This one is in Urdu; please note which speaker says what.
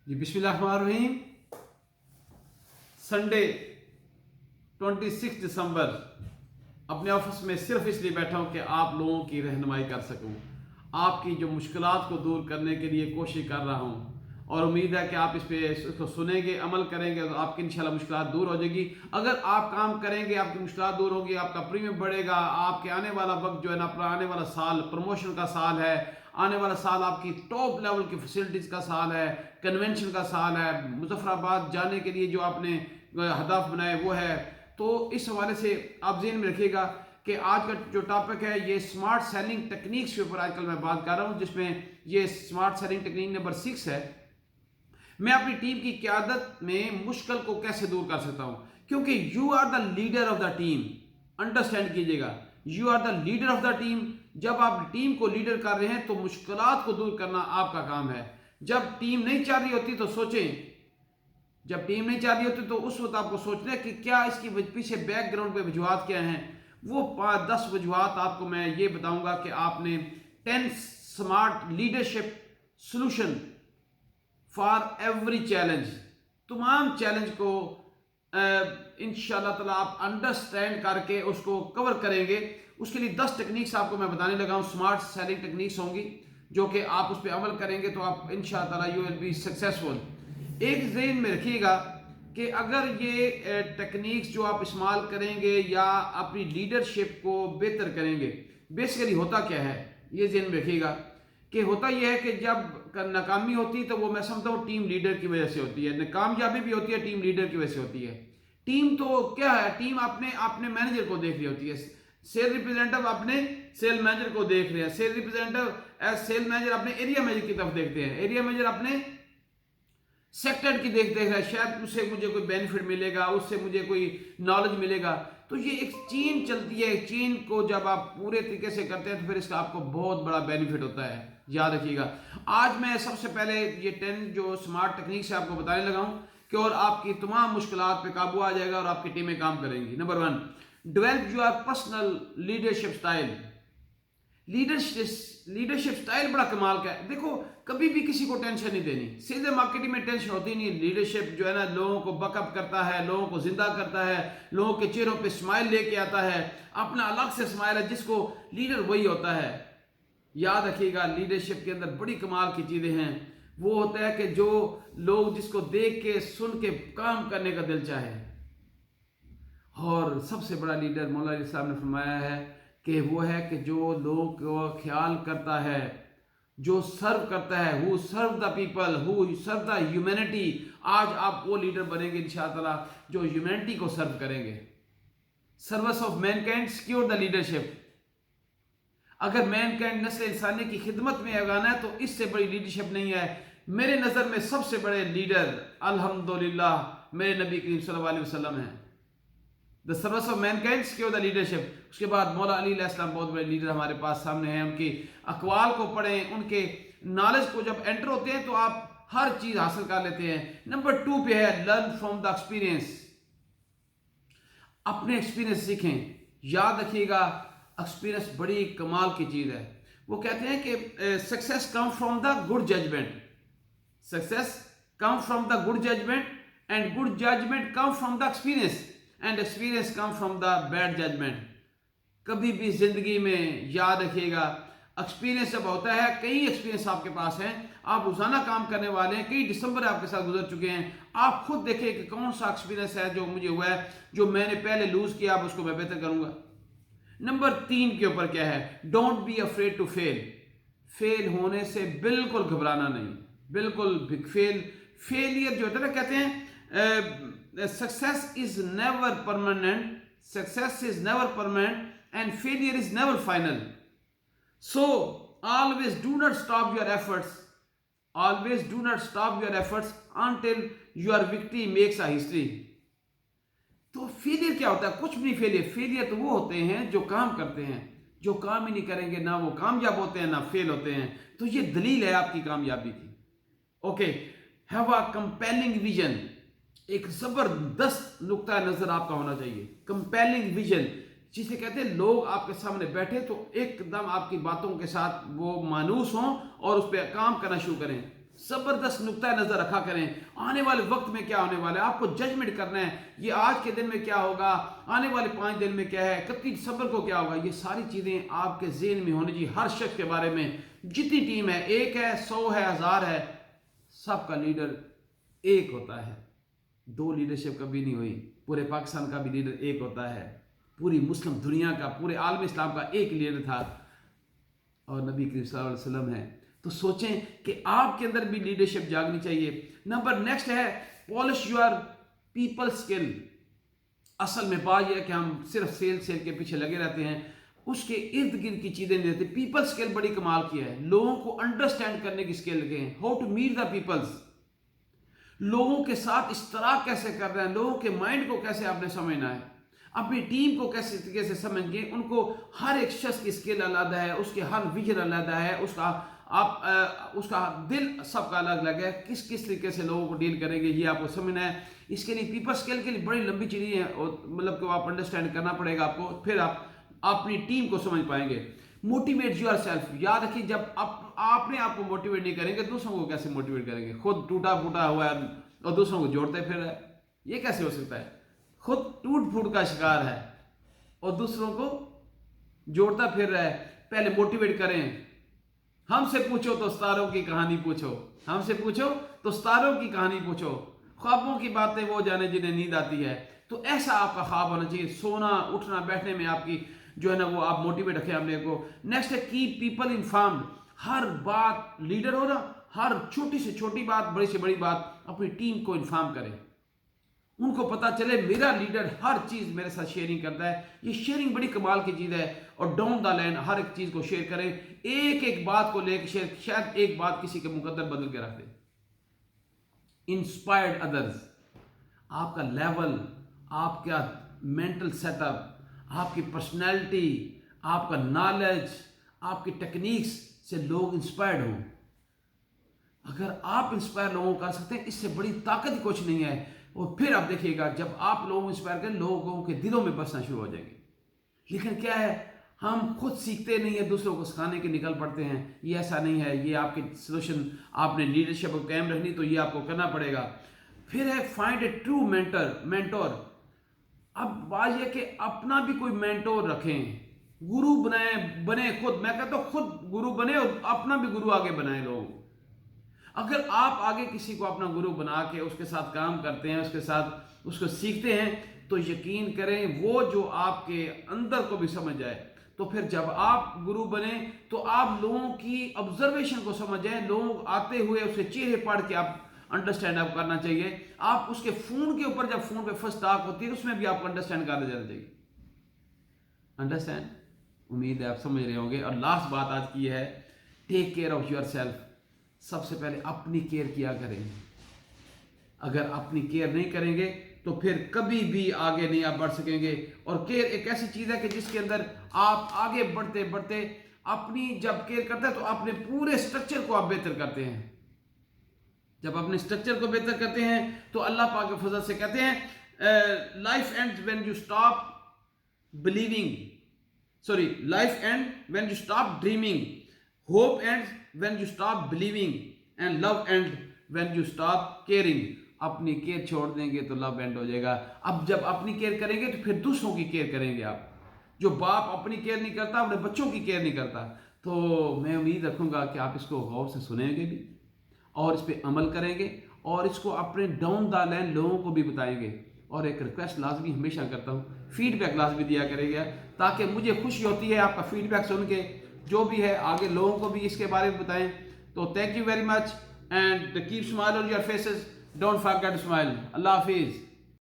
Speaker 1: جی بسم اللہ الرحمن الرحیم۔ سنڈے 26 دسمبر اپنے آفس میں صرف اس لیے بیٹھا ہوں کہ آپ لوگوں کی رہنمائی کر سکوں، آپ کی جو مشکلات کو دور کرنے کے لیے کوشش کر رہا ہوں، اور امید ہے کہ آپ اس کو سنیں گے، عمل کریں گے تو آپ کی انشاءاللہ مشکلات دور ہو جائے گی۔ اگر آپ کام کریں گے آپ کی مشکلات دور ہوگی، آپ کا پریمیم بڑھے گا، آپ کے آنے والا وقت جو ہے نا، آنے والا سال پروموشن کا سال ہے، آنے والا سال آپ کی ٹاپ لیول کی فیسلٹیز کا سال ہے، کنونشن کا سال ہے، مظفر آباد جانے کے لیے جو آپ نے ہدف بنائے وہ ہے۔ تو اس حوالے سے آپ ذہن میں رکھیے گا کہ آج کا جو ٹاپک ہے یہ سمارٹ سیلنگ ٹیکنیکس کے اوپر آج کل میں بات کر رہا ہوں، جس میں یہ سمارٹ سیلنگ ٹیکنیک نمبر 6 ہے۔ میں اپنی ٹیم کی قیادت میں مشکل کو کیسے دور کر سکتا ہوں، کیونکہ you are the leader of the team. Understand کیجئے گا، you are the leader of the team. جب آپ ٹیم کو لیڈر کر رہے ہیں تو مشکلات کو دور کرنا آپ کا کام ہے۔ جب ٹیم نہیں چاہ رہی ہوتی تو سوچیں، جب ٹیم نہیں چاہ رہی ہوتی تو اس وقت آپ کو سوچنا ہے کہ کیا اس کی پیچھے بیک گراؤنڈ پہ وجوہات کیا ہیں۔ وہ 10 وجوہات آپ کو میں یہ بتاؤں گا کہ آپ نے 10 smart leadership solution for every challenge, تمام چیلنج کو انشاءاللہ تعالیٰ آپ انڈرسٹینڈ کر کے اس کو کور کریں گے۔ اس کے لیے 10 ٹیکنیکس آپ کو میں بتانے لگا ہوں، سمارٹ سیلنگ ٹیکنیکس ہوں گی، جو کہ آپ اس پہ عمل کریں گے تو آپ انشاءاللہ تعالیٰ یو ول بی سکسیسفل۔ ایک ذہن میں رکھیے گا کہ اگر یہ ٹیکنیکس جو آپ استعمال کریں گے یا اپنی لیڈرشپ کو بہتر کریں گے، بیسیکلی ہوتا کیا ہے یہ ذہن میں رکھیے گا کہ ہوتا یہ ہے کہ جب ناکامی ہوتی ہے تو وہ میں سمجھتا ہوں ٹیم لیڈر کی وجہ سے ہوتی ہے، کامیابی بھی ہوتی ہے ٹیم لیڈر کی وجہ سے ہوتی ہے۔ ٹیم تو کیا ہے، ٹیم اپنے مینیجر کو دیکھ رہی ہوتی ہے، سیل ریپرزینٹیو اپنے سیل مینیجر کو دیکھ رہے ہیں، sale representative as sale manager اپنے ایریا مینیجر کی طرف دیکھتے ہیں، ایریا مینیجر اپنے سیکٹر کی دیکھ رہا ہے، شاید اس سے مجھے کوئی بینیفٹ ملے گا، اس سے مجھے کوئی نالج ملے گا۔ تو یہ ایک چین چلتی ہے، ایک چین کو جب آپ پورے طریقے سے کرتے ہیں تو پھر اس کا آپ کو بہت بڑا بینیفٹ ہوتا ہے، یاد رکھیے گا۔ آج میں سب سے پہلے یہ 10 جو سمارٹ ٹیکنیک سے آپ کو بتانے لگا ہوں کہ اور آپ کی تمام مشکلات پہ قابو آ جائے گا اور آپ کی ٹیمیں کام کریں گی۔ Number 1، develop your personal leadership style. Leadership style بڑا کمال کا ہے۔ دیکھو، کبھی بھی کسی کو ٹینشن نہیں دینی، سیدھے مارکیٹنگ میں ٹینشن ہوتی نہیں۔ لیڈرشپ جو ہے نا، لوگوں کو بک اپ کرتا ہے، لوگوں کو زندہ کرتا ہے، لوگوں کے چہروں پہ اسمائل لے کے آتا ہے، اپنا الگ سے اسمائل ہے، جس کو لیڈر وہی ہوتا ہے۔ یاد رکھیے گا، لیڈرشپ کے اندر بڑی کمال کی چیزیں ہیں۔ وہ ہوتا ہے کہ جو لوگ جس کو دیکھ کے سن کے کام کرنے کا دل چاہے۔ اور سب سے بڑا لیڈر مولا علی صاحب نے فرمایا ہے کہ وہ ہے کہ جو لوگوں کو خیال کرتا ہے، جو سرو کرتا ہے، who serve the people, who serve the humanity۔ آج آپ وہ لیڈر بنیں گے انشاءاللہ جو ہیومینٹی کو سرو کریں گے۔ Service of mankind secure the leadership. اگر مین کائنڈ نسل انسانی کی خدمت میں آگانا ہے تو اس سے بڑی لیڈرشپ نہیں ہے۔ میرے نظر میں سب سے بڑے لیڈر الحمدللہ میرے نبی کریم صلی اللہ علیہ وسلم ہیں۔ The service of mankind secure the leadership۔ اس کے بعد مولا علی علیہ السلام بہت بڑے لیڈر ہمارے پاس سامنے ہیں۔ ان کی اقوال کو پڑھیں، ان کے نالج کو جب انٹر ہوتے ہیں تو آپ ہر چیز حاصل کر لیتے ہیں۔ نمبر 2 پہ ہے لرن فرام دا ایکسپیرینس۔ اپنے ایکسپیرینس سیکھیں۔ یاد رکھیے گا، ایکسپیرینس بڑی کمال کی چیز ہے۔ وہ کہتے ہیں کہ success come from the good judgment, success come from the good judgment, and good judgment come from the experience, and experience come from the bad judgment. کبھی بھی زندگی میں یاد رکھیے گا، ایکسپیرینس جب ہوتا ہے، کئی ایکسپیرینس آپ کے پاس ہیں، آپ روزانہ کام کرنے والے ہیں، کئی دسمبر آپ کے ساتھ گزر چکے ہیں، آپ خود دیکھیں کہ کون سا ایکسپیرینس ہے جو مجھے ہوا ہے، جو میں نے پہلے لوز کیا، اب اس کو میں بہتر کروں گا۔ نمبر 3 کے اوپر کیا ہے، ڈونٹ بی افریڈ ٹو فیل۔ فیل ہونے سے بالکل گھبرانا نہیں، بالکل فیلئر جو ہوتا ہے نا، کہتے ہیں success is never permanent, success is never permanent and failure is never final. So always do not stop your efforts، always do not stop your efforts until your victory makes a history۔ تو فیلئر کیا ہوتا ہے؟ کچھ بھی نہیں۔ فیلئر تو وہ ہوتے ہیں جو کام کرتے ہیں، جو کام ہی نہیں کریں گے نہ وہ کامیاب ہوتے ہیں نہ فیل ہوتے ہیں۔ تو یہ دلیل ہے آپ کی کامیابی کی۔ Okay, have a compelling vision. ایک زبردست نقطہ نظر آپ کا ہونا چاہیے، کمپیلنگ ویژن، جسے کہتے ہیں لوگ آپ کے سامنے بیٹھے تو ایک دم آپ کی باتوں کے ساتھ وہ مانوس ہوں اور اس پہ کام کرنا شروع کریں۔ زبردست نقطہ نظر رکھا کریں آنے والے وقت میں کیا ہونے والا ہے. آپ کو ججمنٹ کرنا ہے یہ آج کے دن میں کیا ہوگا, آنے والے 5 دن میں کیا ہے, 31 دسمبر کو کیا ہوگا. یہ ساری چیزیں آپ کے ذہن میں ہونی چاہیے. ہر شخص کے بارے میں, جتنی ٹیم ہے, 1 ہے, 100 ہے, 1000 ہے, سب کا لیڈر ایک ہوتا ہے. 2 لیڈرشپ کبھی نہیں ہوئی. پورے پاکستان کا بھی لیڈر ایک ہوتا ہے, پوری مسلم دنیا کا, پورے عالم اسلام کا ایک لیڈر تھا اور نبی کریم صلی اللہ علیہ وسلم ہے. تو سوچیں کہ آپ کے اندر بھی لیڈرشپ جاگنی چاہیے. نمبر نیکسٹ ہے پالش یور پیپل اسکل. اصل میں بات یہ ہے کہ ہم صرف سیل کے پیچھے لگے رہتے ہیں, اس کے ارد گرد کی چیزیں نہیں رہتی. پیپل اسکل بڑی کمال کی ہے. لوگوں کو انڈرسٹینڈ کرنے کی اسکل لگے ہیں, how to meet the peoples. لوگوں کے ساتھ اشتراک کیسے کر رہے ہیں, لوگوں کے مائنڈ کو کیسے آپ نے سمجھنا ہے, اپنی ٹیم کو کیسے طریقے سے سمجھ گے. ان کو ہر ایک شخص کی اسکل علیحدہ ہے, اس کے ہر ویژن علیحدہ ہے, اس کا دل سب کا الگ الگ ہے. کس طریقے سے لوگوں کو ڈیل کریں گے یہ آپ کو سمجھنا ہے. اس کے لیے پیپل اسکل کے لیے بڑی لمبی چیزیں ہیں, مطلب کہ آپ انڈرسٹینڈ کرنا پڑے گا آپ کو, پھر آپ اپنی ٹیم کو سمجھ پائیں گے. Motivate your self. یاد رکھیے جب آپ نے آپ کو موٹیویٹ نہیں کریں گے, دوسروں کو کیسے موٹیویٹ کریں گے. خود ٹوٹا پھوٹا ہوا ہے اور دوسروں کو جوڑتے پھر رہا ہے, یہ کیسے ہو سکتا ہے. خود ٹوٹ پھوٹ کا شکار ہے اور دوسروں کو جوڑتا پھر رہا ہے. پہلے موٹیویٹ کریں. ہم سے پوچھو تو ستاروں کی کہانی پوچھو, ہم سے پوچھو تو ستاروں کی کہانی پوچھو. خوابوں کی باتیں وہ جانے جنہیں نیند آتی ہے. تو ایسا آپ کا خواب ہونا چاہیے. سونا اٹھنا بیٹھنے میں آپ کی جو ہے نا وہ آپ موٹیویٹ رکھیں اپنے کو. نیکسٹ ہے کیپ پیپل انفارمڈ. ہر بات لیڈر ہو نا, ہر چھوٹی سے چھوٹی بات, بڑی سے بڑی بات اپنی ٹیم کو انفارم کرے. ان کو پتا چلے میرا لیڈر ہر چیز میرے ساتھ شیئرنگ کرتا ہے. یہ شیئرنگ بڑی کمال کی چیز ہے. اور ڈاؤن دا لائن ہر ایک چیز کو شیئر کریں. ایک بات کو لے کے شیئر, شاید ایک بات کسی کے مقدر بدل کے رکھ دے. Inspired others. آپ کا لیول, آپ کا مینٹل سیٹ اپ, آپ کی پرسنالٹی, آپ کا نالج, آپ کی ٹیکنیکس سے لوگ انسپائرڈ ہوں. اگر آپ انسپائر لوگوں کو کر سکتے ہیں, اس سے بڑی طاقت کچھ نہیں ہے. اور پھر آپ دیکھیے گا جب آپ لوگوں کو انسپائر کریں, لوگوں کے دلوں میں بسنا شروع ہو جائیں گے. لیکن کیا ہے, ہم خود سیکھتے نہیں ہیں, دوسروں کو سکھانے کے نکل پڑتے ہیں. یہ ایسا نہیں ہے. یہ آپ کی سولوشن, آپ نے لیڈرشپ کو قائم رکھنی تو یہ آپ کو کرنا پڑے گا. پھر ہے فائنڈ اے ٹرو مینٹور. اب بات یہ کہ اپنا بھی کوئی مینٹور رکھیں, گرو بنے خود. میں کہتا ہوں خود گرو بنے اور اپنا بھی گرو آگے بنائیں لوگ. اگر آپ آگے کسی کو اپنا گرو بنا کے اس کے ساتھ کام کرتے ہیں, اس کے ساتھ اس کو سیکھتے ہیں, تو یقین کریں وہ جو آپ کے اندر کو بھی سمجھ جائے. تو پھر جب آپ گرو بنیں تو آپ لوگوں کی آبزرویشن کو سمجھ جائیں. لوگ آتے ہوئے اس کے چہرے پڑھ کے آپ انڈرسٹینڈ آپ کرنا چاہیے. آپ اس کے فون کے اوپر, جب فون پہ فرسٹ ٹاک ہوتی ہے اس میں بھی آپ کو انڈرسٹینڈ کرنا جانا چاہیے. انڈرسٹینڈ, امید ہے آپ سمجھ رہے ہوں گے. اور لاسٹ بات آج کی ہے, take care of yourself. سب سے پہلے اپنی کیئر کیا کریں. اگر اپنی کیئر نہیں کریں گے تو پھر کبھی بھی آگے نہیں آپ بڑھ سکیں گے. اور کیئر ایک ایسی چیز ہے کہ جس کے اندر آپ آگے بڑھتے بڑھتے اپنی جب کیئر کرتے ہیں تو اپنے پورے سٹرکچر کو آپ بہتر کرتے ہیں. جب اپنے سٹرکچر کو بہتر کرتے ہیں تو اللہ پاک کے فضل سے کہتے ہیں life and when you stop believing, life ends when you stop dreaming, hope ends when you stop believing, and love ends when you stop caring. اپنی کیئر چھوڑ دیں گے تو لو اینڈ ہو جائے گا. اب جب اپنی کیئر کریں گے تو پھر دوسروں کی کیئر کریں گے. آپ جو باپ اپنی کیئر نہیں کرتا, اپنے بچوں کی کیئر نہیں کرتا. تو میں امید رکھوں گا کہ آپ اس کو غور سے سنیں گے بھی اور اس پہ عمل کریں گے اور اس کو اپنے ڈاؤن دا لائن لوگوں کو بھی بتائیں گے. اور ایک ریکویسٹ لازمی ہمیشہ کرتا ہوں, فیڈ بیک لازمی دیا کرے گا, تاکہ مجھے خوشی ہوتی ہے آپ کا فیڈ بیک سن کے. جو بھی ہے آگے لوگوں کو بھی اس کے بارے میں بتائیں. تو thank you very much and keep smile on your faces. Don't forget to smile. اللہ حافظ.